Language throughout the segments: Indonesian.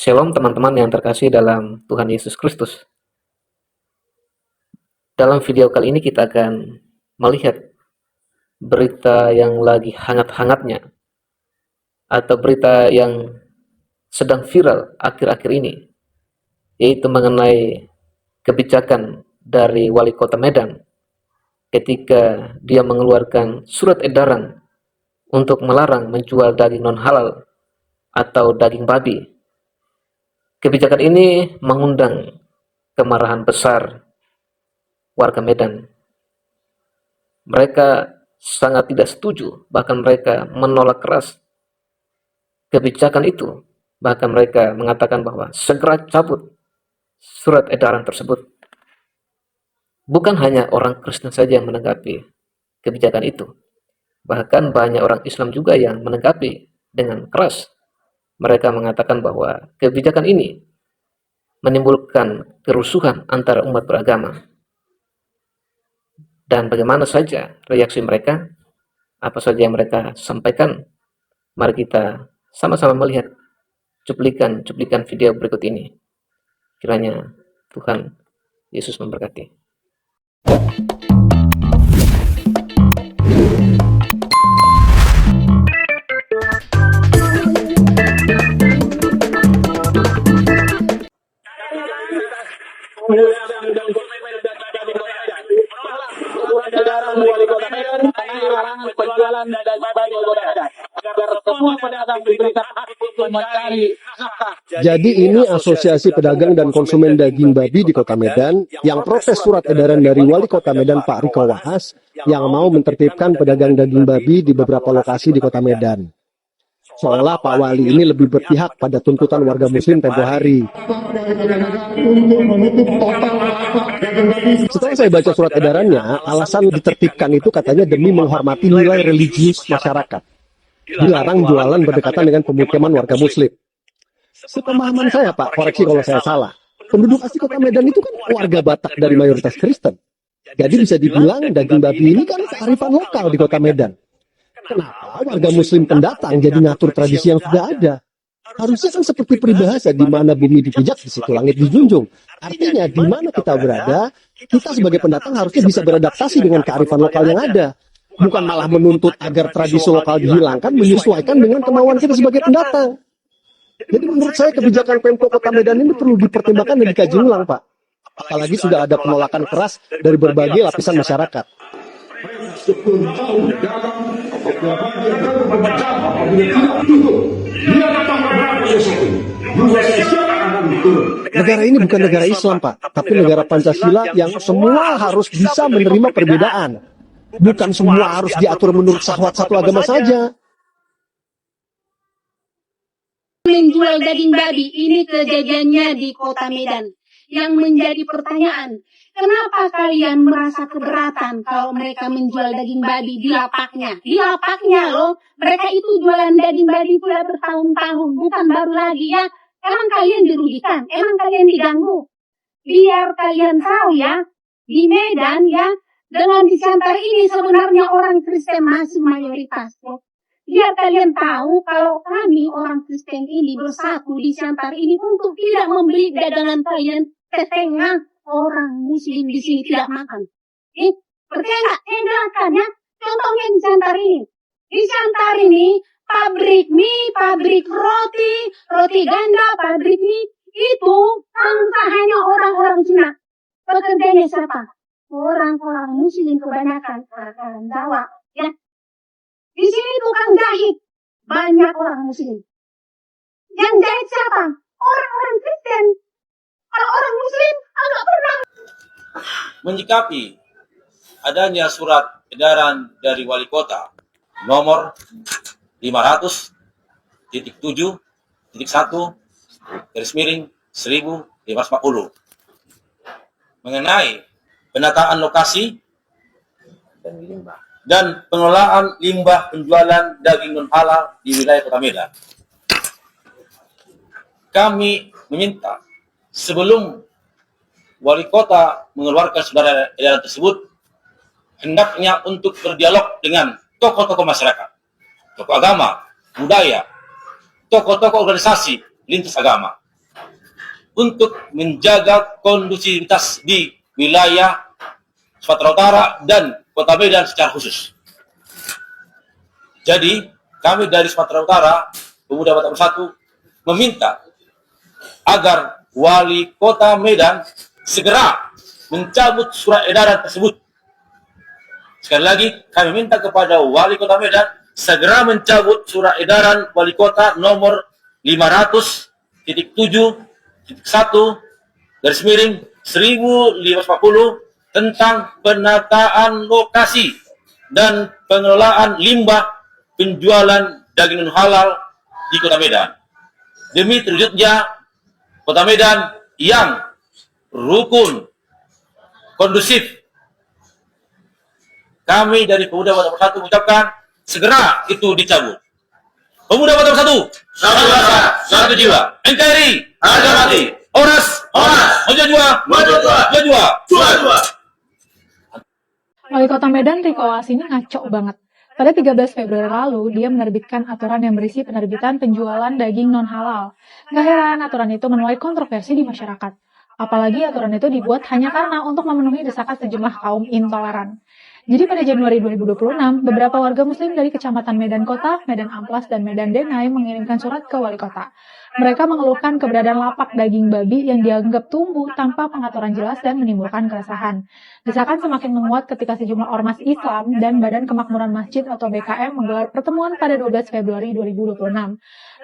Shalom teman-teman yang terkasih dalam Tuhan Yesus Kristus. Dalam video kali ini kita akan melihat berita yang lagi hangat-hangatnya atau berita yang sedang viral akhir-akhir ini, yaitu mengenai kebijakan dari Wali Kota Medan ketika dia mengeluarkan surat edaran untuk melarang menjual daging non-halal atau daging babi. Kebijakan ini mengundang kemarahan besar warga Medan. Mereka sangat tidak setuju, bahkan mereka menolak keras kebijakan itu. Bahkan mereka mengatakan bahwa segera cabut surat edaran tersebut. Bukan hanya orang Kristen saja yang menanggapi kebijakan itu. Bahkan banyak orang Islam juga yang menanggapi dengan keras. Mereka mengatakan bahwa kebijakan ini menimbulkan kerusuhan antara umat beragama. Dan bagaimana saja reaksi mereka, apa saja yang mereka sampaikan, mari kita sama-sama melihat cuplikan video berikut ini. Kiranya Tuhan Yesus memberkati. Wali Kota Medan melarang penjualan daging babi di Kota Medan agar semua pedagang diberikan hak untuk mencari nafkah. Jadi ini Asosiasi Pedagang dan Konsumen Daging Babi di Kota Medan yang protes surat edaran dari Wali Kota Medan Pak Riko Wahas yang mau menertibkan pedagang daging babi di beberapa lokasi di Kota Medan. Seolah Pak Wali ini lebih berpihak pada tuntutan warga muslim tempo hari. Setelah saya baca surat edarannya, alasan ditertibkan itu katanya demi menghormati nilai religius masyarakat. Dilarang jualan berdekatan dengan pemukiman warga muslim. Sepemahaman saya Pak, koreksi kalau saya salah. Penduduk asli Kota Medan itu kan warga Batak dari mayoritas Kristen. Jadi bisa dibilang daging babi ini kan kearifan lokal di Kota Medan. Kenapa warga muslim pendatang jadi ngatur tradisi yang sudah ada? Harusnya kan seperti peribahasa, di mana bumi dipijak, di situ langit dijunjung. Artinya, di mana kita berada, kita sebagai pendatang harusnya bisa beradaptasi dengan kearifan lokal yang ada. Bukan malah menuntut agar tradisi lokal dihilangkan, menyesuaikan dengan kemauan kita sebagai pendatang. Jadi menurut saya kebijakan Pemkot Kota Medan ini perlu dipertimbangkan dan dikaji ulang, Pak. Apalagi sudah ada penolakan keras dari berbagai lapisan masyarakat. Negara ini bukan negara Islam, Pak, tapi negara Pancasila yang semua harus bisa menerima perbedaan. Bukan semua harus diatur menurut syahwat satu agama saja. Menjual daging babi, ini kejadiannya di Kota Medan. Yang menjadi pertanyaan, kenapa kalian merasa keberatan kalau mereka menjual daging babi di lapaknya? Di lapaknya loh, mereka itu jualan daging babi sudah bertahun-tahun, bukan baru lagi ya. Emang kalian dirugikan? Emang kalian diganggu? Biar kalian tahu ya, di Medan ya, dengan di Siantar ini sebenarnya orang Kristen masih mayoritas. Ya. Biar kalian tahu kalau kami orang Kristen ini bersatu di Siantar ini untuk tidak membeli dagangan kalian setengah orang muslim di sini tidak makan. Percaya nggak? Enakan ya. Contohnya di Siantar ini. Di Siantar ini pabrik mie, pabrik roti, roti ganda, pabrik mie itu hanya orang-orang Cina. Pekerjanya siapa? Orang-orang muslim kebanyakan orang Jawa. Ya. Di sini tukang jahit banyak orang muslim. Yang jahit siapa? Orang-orang Kristen. Kalau orang muslim agak pernah. Menyikapi adanya surat edaran dari Wali Kota nomor 500.7.1/1540 mengenai penataan lokasi dan pengelolaan limbah penjualan daging non-halal di wilayah Kota Medan. Kami meminta sebelum Wali Kota mengeluarkan surat edaran tersebut, hendaknya untuk berdialog dengan tokoh-tokoh masyarakat, tokoh agama, budaya, tokoh-tokoh organisasi lintas agama, untuk menjaga kondusivitas di wilayah Sumatera Utara dan Kota Medan secara khusus. Jadi, kami dari Sumatera Utara, Pemuda Batak Bersatu, meminta agar Wali Kota Medan segera mencabut surat edaran tersebut. Sekali lagi, kami minta kepada Wali Kota Medan segera mencabut surat edaran Wali Kota nomor 500.1/1540 tentang penataan lokasi dan pengelolaan limbah penjualan daging non halal di Kota Medan. Demi terwujudnya Kota Medan yang rukun, kondusif, kami dari Pemuda Batak Bersatu mengucapkan segera itu dicabut. Pemuda Batak Bersatu, satu rasa, satu jiwa. NKRI, harga mati. Oras, Jua. Wali Kota Medan Riko Oas ini ngaco banget. Pada 13 Februari lalu, dia menerbitkan aturan yang berisi penerbitan penjualan daging non-halal. Gak heran aturan itu menuai kontroversi di masyarakat. Apalagi aturan itu dibuat hanya karena untuk memenuhi desakan sejumlah kaum intoleran. Jadi pada Januari 2026, beberapa warga muslim dari Kecamatan Medan Kota, Medan Amplas, dan Medan Denai mengirimkan surat ke wali kota. Mereka mengeluhkan keberadaan lapak daging babi yang dianggap tumbuh tanpa pengaturan jelas dan menimbulkan keresahan. Desakan semakin menguat ketika sejumlah ormas Islam dan Badan Kemakmuran Masjid atau BKM menggelar pertemuan pada 12 Februari 2026.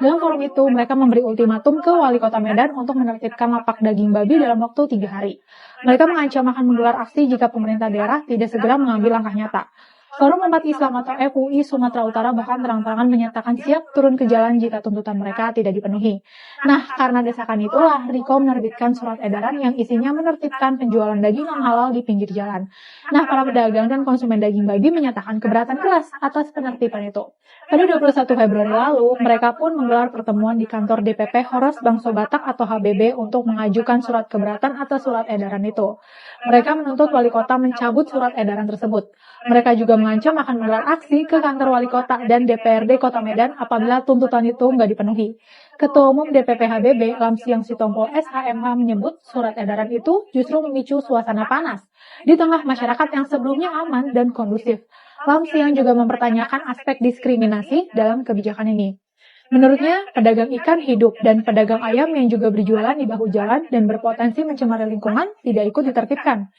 Dalam forum itu, mereka memberi ultimatum ke wali kota Medan untuk menertibkan lapak daging babi dalam waktu 3 hari. Mereka mengancam akan menggelar aksi jika pemerintah daerah tidak segera mengambil langkah nyata. Forum Umat Islam atau FUI Sumatera Utara bahkan terang-terangan menyatakan siap turun ke jalan jika tuntutan mereka tidak dipenuhi. Nah, karena desakan itulah Riko menerbitkan surat edaran yang isinya menertibkan penjualan daging non-halal di pinggir jalan. Nah, para pedagang dan konsumen daging babi menyatakan keberatan keras atas penertiban itu. Pada 21 Februari lalu, mereka pun menggelar pertemuan di kantor DPP Horas Bangso Batak atau HBB untuk mengajukan surat keberatan atas surat edaran itu. Mereka menuntut wali kota mencabut surat edaran tersebut. Mereka juga mengancam akan menggelar aksi ke kantor wali kota dan DPRD Kota Medan apabila tuntutan itu nggak dipenuhi. Ketua Umum DPP HBB, Lamsiang Sitompul SHMH menyebut surat edaran itu justru memicu suasana panas di tengah masyarakat yang sebelumnya aman dan kondusif. Lamsiang juga mempertanyakan aspek diskriminasi dalam kebijakan ini. Menurutnya, pedagang ikan hidup dan pedagang ayam yang juga berjualan di bahu jalan dan berpotensi mencemari lingkungan tidak ikut ditertibkan.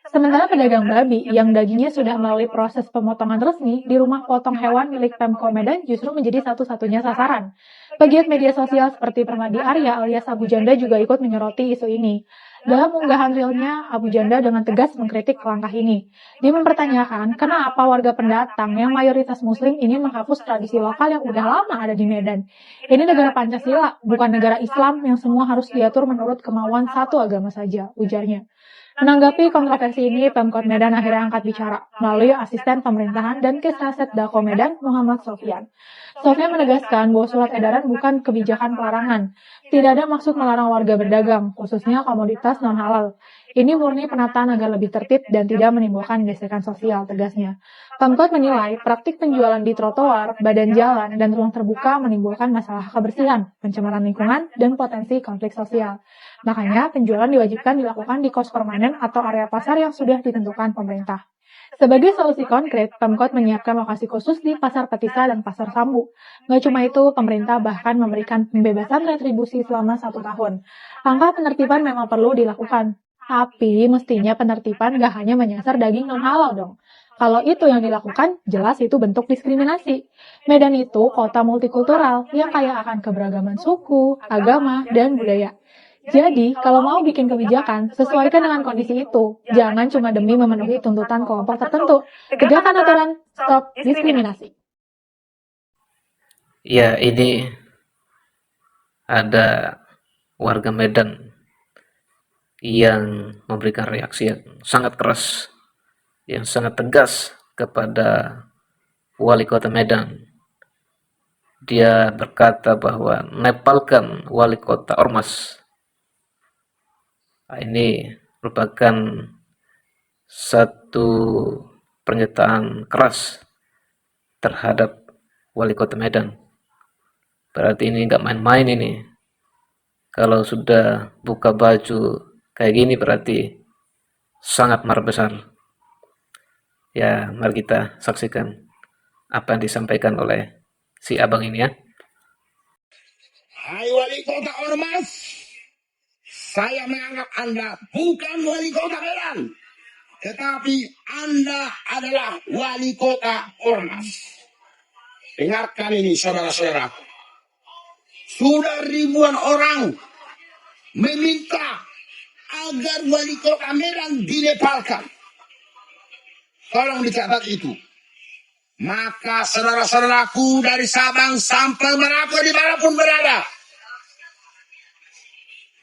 Sementara pedagang babi yang dagingnya sudah melalui proses pemotongan resmi di rumah potong hewan milik Pemko Medan justru menjadi satu-satunya sasaran. Pegiat media sosial seperti Permadi Arya alias Abu Janda juga ikut menyoroti isu ini. Dalam unggahan realnya, Abu Janda dengan tegas mengkritik langkah ini. Dia mempertanyakan kenapa warga pendatang yang mayoritas muslim ingin menghapus tradisi lokal yang udah lama ada di Medan. Ini negara Pancasila, bukan negara Islam yang semua harus diatur menurut kemauan satu agama saja, ujarnya. Menanggapi kontroversi ini, Pemkot Medan akhirnya angkat bicara melalui asisten pemerintahan dan Kesraset Dako Medan, Muhammad Sofyan. Sofyan menegaskan bahwa surat edaran bukan kebijakan pelarangan. Tidak ada maksud melarang warga berdagang, khususnya komoditas non-halal. Ini murni penataan agar lebih tertib dan tidak menimbulkan gesekan sosial, tegasnya. Pemkot menilai praktik penjualan di trotoar, badan jalan, dan ruang terbuka menimbulkan masalah kebersihan, pencemaran lingkungan, dan potensi konflik sosial. Makanya, penjualan diwajibkan dilakukan di kos permanen atau area pasar yang sudah ditentukan pemerintah. Sebagai solusi konkret, Pemkot menyiapkan lokasi khusus di Pasar Petisa dan Pasar Sambu. Nggak cuma itu, pemerintah bahkan memberikan pembebasan retribusi selama 1 tahun. Langkah penertiban memang perlu dilakukan. Tapi mestinya penertiban nggak hanya menyasar daging non-halal dong. Kalau itu yang dilakukan, jelas itu bentuk diskriminasi. Medan itu kota multikultural yang kaya akan keberagaman suku, agama, dan budaya. Jadi, kalau mau bikin kebijakan, sesuaikan dengan kondisi itu. Jangan cuma demi memenuhi tuntutan kelompok tertentu. Tegakkan aturan, stop diskriminasi. Ya, ini ada warga Medan yang memberikan reaksi yang sangat keras, yang sangat tegas kepada wali kota Medan. Dia berkata bahwa nepalkan wali kota ormas. Ini merupakan satu pernyataan keras terhadap wali kota Medan. Berarti ini nggak main-main ini. Kalau sudah buka baju kayak gini berarti sangat marah besar. Ya, mari kita saksikan apa yang disampaikan oleh si abang ini ya. Hai wali kota ormas, saya menganggap Anda bukan wali kota Medan, tetapi Anda adalah wali kota ormas. Dengarkan ini saudara-saudara. Sudah ribuan orang meminta agar wali kota Medan dilepalkan. Tolong dicatat itu. Maka saudara-saudaraku dari Sabang sampai Merauke dimanapun berada,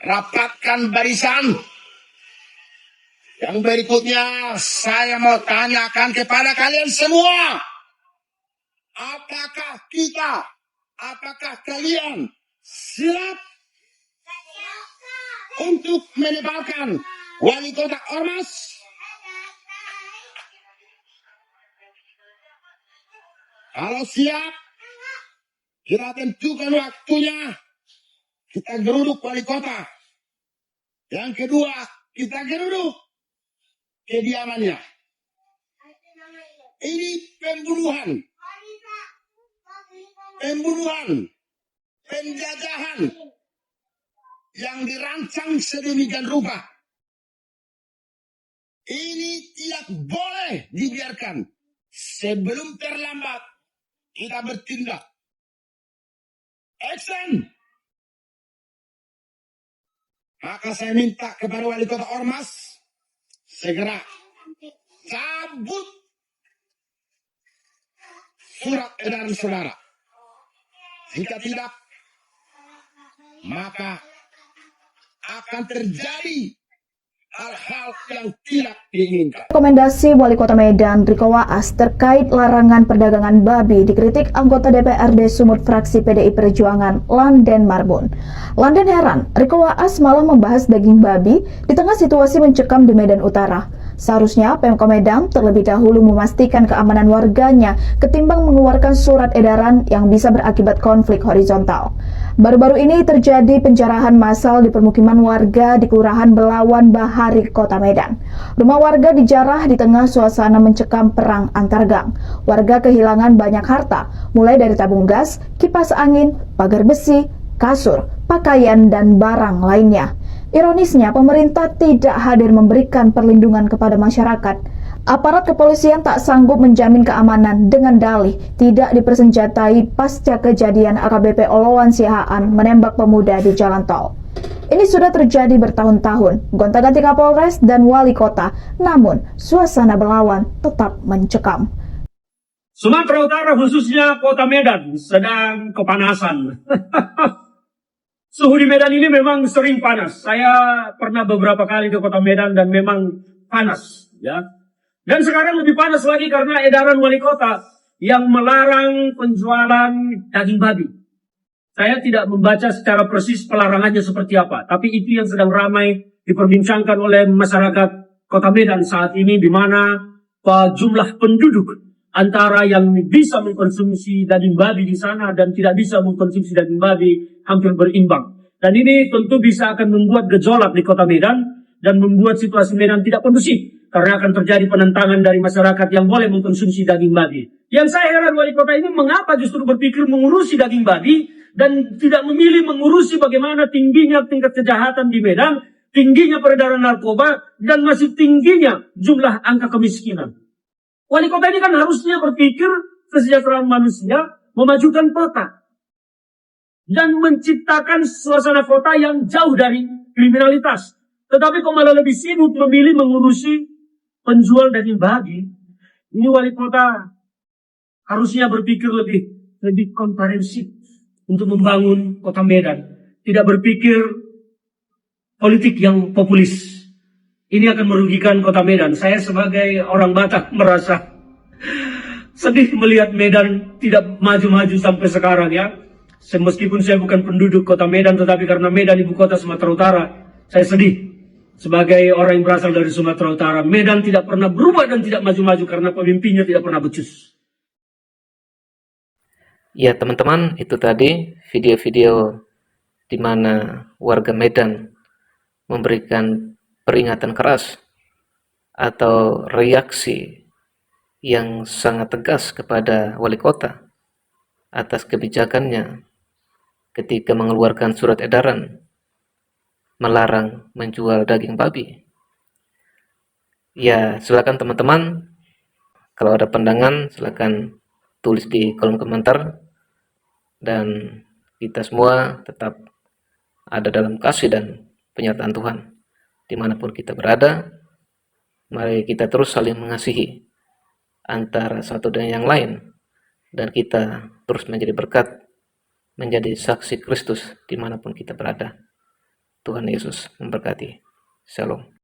rapatkan barisan. Yang berikutnya saya mau tanyakan kepada kalian semua. Apakah kalian siap untuk menempatkan wali kota ormas? Kalau siap, kita tentukan waktunya. Kita geruduk wali kota. Yang kedua, kita geruduk kediamannya. Ini pembunuhan, penjajahan yang dirancang sedemikian rupa. Ini tidak boleh dibiarkan. Sebelum terlambat, kita bertindak. Action! Maka saya minta kepada wali kota ormas segera cabut surat edaran saudara. Jika tidak, maka akan terjadi hal-hal yang tidak diinginkan. Rekomendasi Wali Kota Medan Riko Waas terkait larangan perdagangan babi dikritik anggota DPRD Sumut fraksi PDI Perjuangan Landen Marbun. Landen heran, Riko Waas malah membahas daging babi di tengah situasi mencekam di Medan Utara. Seharusnya Pemko Medan terlebih dahulu memastikan keamanan warganya ketimbang mengeluarkan surat edaran yang bisa berakibat konflik horizontal. Baru-baru ini terjadi penjarahan massal di permukiman warga di Kelurahan Belawan Bahari, Kota Medan. Rumah warga dijarah di tengah suasana mencekam perang antar gang. Warga kehilangan banyak harta, mulai dari tabung gas, kipas angin, pagar besi, kasur, pakaian, dan barang lainnya. Ironisnya, pemerintah tidak hadir memberikan perlindungan kepada masyarakat. Aparat kepolisian tak sanggup menjamin keamanan dengan dalih tidak dipersenjatai pasca kejadian AKBP Oloan Sihaan menembak pemuda di jalan tol. Ini sudah terjadi bertahun-tahun, gonta-ganti Kapolres dan wali kota, namun suasana Belawan tetap mencekam. Sumatera Utara khususnya Kota Medan sedang kepanasan. Suhu di Medan ini memang sering panas. Saya pernah beberapa kali ke Kota Medan dan memang panas, ya. Dan sekarang lebih panas lagi karena edaran wali kota yang melarang penjualan daging babi. Saya tidak membaca secara persis pelarangannya seperti apa, tapi itu yang sedang ramai diperbincangkan oleh masyarakat Kota Medan saat ini, di mana jumlah penduduk antara yang bisa mengkonsumsi daging babi di sana dan tidak bisa mengkonsumsi daging babi hampir berimbang. Dan ini tentu bisa akan membuat gejolak di Kota Medan dan membuat situasi Medan tidak kondusif karena akan terjadi penentangan dari masyarakat yang boleh mengkonsumsi daging babi. Yang saya heran wali kota ini mengapa justru berpikir mengurusi daging babi dan tidak memilih mengurusi bagaimana tingginya tingkat kejahatan di Medan, tingginya peredaran narkoba, dan masih tingginya jumlah angka kemiskinan. Wali kota ini kan harusnya berpikir kesejahteraan manusia, memajukan kota, dan menciptakan suasana kota yang jauh dari kriminalitas. Tetapi kok malah lebih sibuk memilih mengurusi penjual daging babi. Ini wali kota harusnya berpikir lebih komprehensif untuk membangun Kota Medan. Tidak berpikir politik yang populis. Ini akan merugikan Kota Medan. Saya sebagai orang Batak merasa sedih melihat Medan tidak maju-maju sampai sekarang, ya. Meskipun saya bukan penduduk Kota Medan, tetapi karena Medan ibu kota Sumatera Utara, saya sedih. Sebagai orang yang berasal dari Sumatera Utara, Medan tidak pernah berubah dan tidak maju-maju karena pemimpinnya tidak pernah becus. Ya teman-teman, itu tadi video-video di mana warga Medan memberikan peringatan keras atau reaksi yang sangat tegas kepada wali kota atas kebijakannya ketika mengeluarkan surat edaran melarang menjual daging babi. Ya, silakan teman-teman, kalau ada pandangan silakan tulis di kolom komentar, dan kita semua tetap ada dalam kasih dan penyertaan Tuhan dimanapun kita berada. Mari kita terus saling mengasihi antara satu dan yang lain, dan kita terus menjadi berkat, menjadi saksi Kristus dimanapun kita berada. Tuhan Yesus memberkati. Shalom.